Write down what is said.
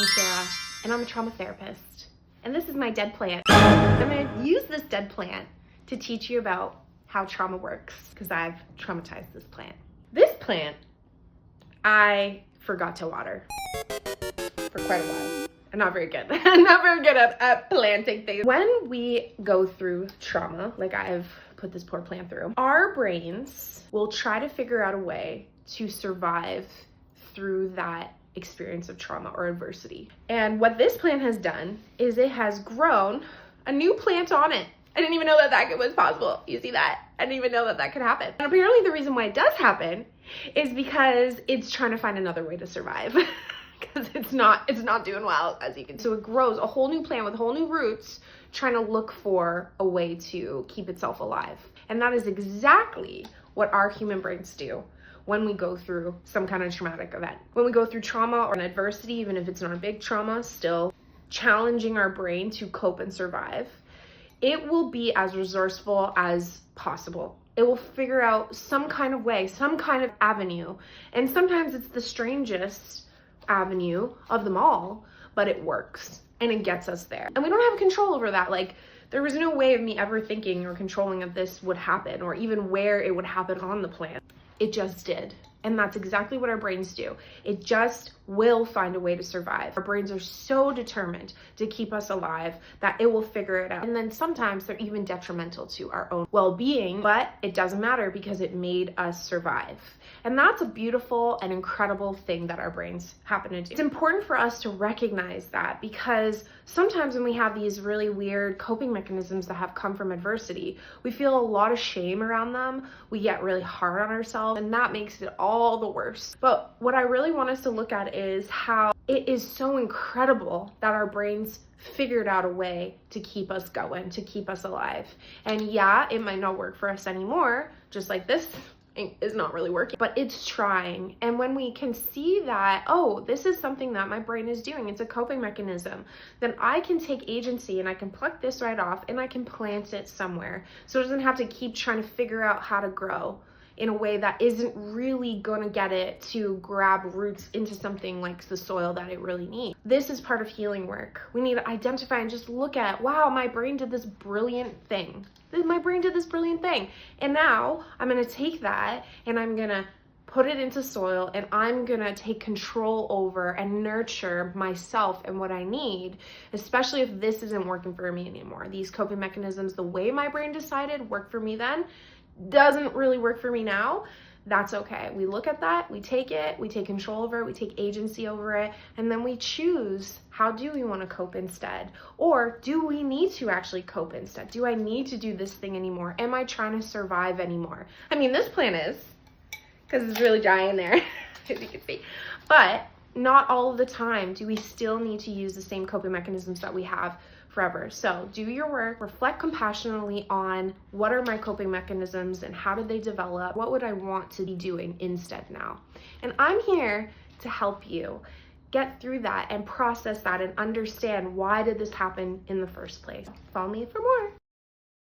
Sarah, and I'm a trauma therapist. And this is my dead plant. I'm gonna use this dead plant to teach you about how trauma works, because I've traumatized this plant. This plant, I forgot to water for quite a while. I'm not very good. I'm not very good at planting things. When we go through trauma, like I've put this poor plant through, our brains will try to figure out a way to survive through that experience of trauma or adversity. And what this plant has done is it has grown a new plant on it. I didn't even know that was possible. You see that? I didn't even know that could happen. And apparently the reason why it does happen is because it's trying to find another way to survive. Because it's not doing well, as you can see. So it grows a whole new plant with whole new roots, trying to look for a way to keep itself alive. And that is exactly what our human brains do when we go through some kind of traumatic event. When we go through trauma or an adversity, even if it's not a big trauma, still challenging our brain to cope and survive, it will be as resourceful as possible. It will figure out some kind of way, some kind of avenue. And sometimes it's the strangest avenue of them all, but it works and it gets us there. And we don't have control over that. Like, there was no way of me ever thinking or controlling that this would happen, or even where it would happen on the plant. It just did. And that's exactly what our brains do. It just will find a way to survive. Our brains are so determined to keep us alive that it will figure it out. And then sometimes they're even detrimental to our own well-being, but it doesn't matter because it made us survive. And that's a beautiful and incredible thing that our brains happen to do. It's important for us to recognize that, because sometimes when we have these really weird coping mechanisms that have come from adversity, we feel a lot of shame around them. We get really hard on ourselves, and that makes it all the worse. But what I really want us to look at is how it is so incredible that our brains figured out a way to keep us going, to keep us alive. And yeah, it might not work for us anymore, just like this is not really working, but it's trying. And when we can see that, oh, this is something that my brain is doing, it's a coping mechanism, then I can take agency and I can pluck this right off and I can plant it somewhere. So it doesn't have to keep trying to figure out how to grow in a way that isn't really gonna get it to grab roots into something like the soil that it really needs. This is part of healing work. We need to identify and just look at, wow, my brain did this brilliant thing. My brain did this brilliant thing. And now I'm gonna take that and I'm gonna put it into soil, and I'm gonna take control over and nurture myself and what I need, especially if this isn't working for me anymore. These coping mechanisms, the way my brain decided worked for me then, doesn't really work for me now. That's okay. We look at that, we take it, we take control over it, we take agency over it, and then we choose, how do we want to cope instead? Or do we need to actually cope instead? Do I need to do this thing anymore? Am I trying to survive anymore? I mean, this plant is, because it's really dry in there, as you can see. But not all of the time do we still need to use the same coping mechanisms that we have forever. So do your work, reflect compassionately on what are my coping mechanisms and how did they develop? What would I want to be doing instead now? And I'm here to help you get through that and process that and understand, why did this happen in the first place? Follow me for more.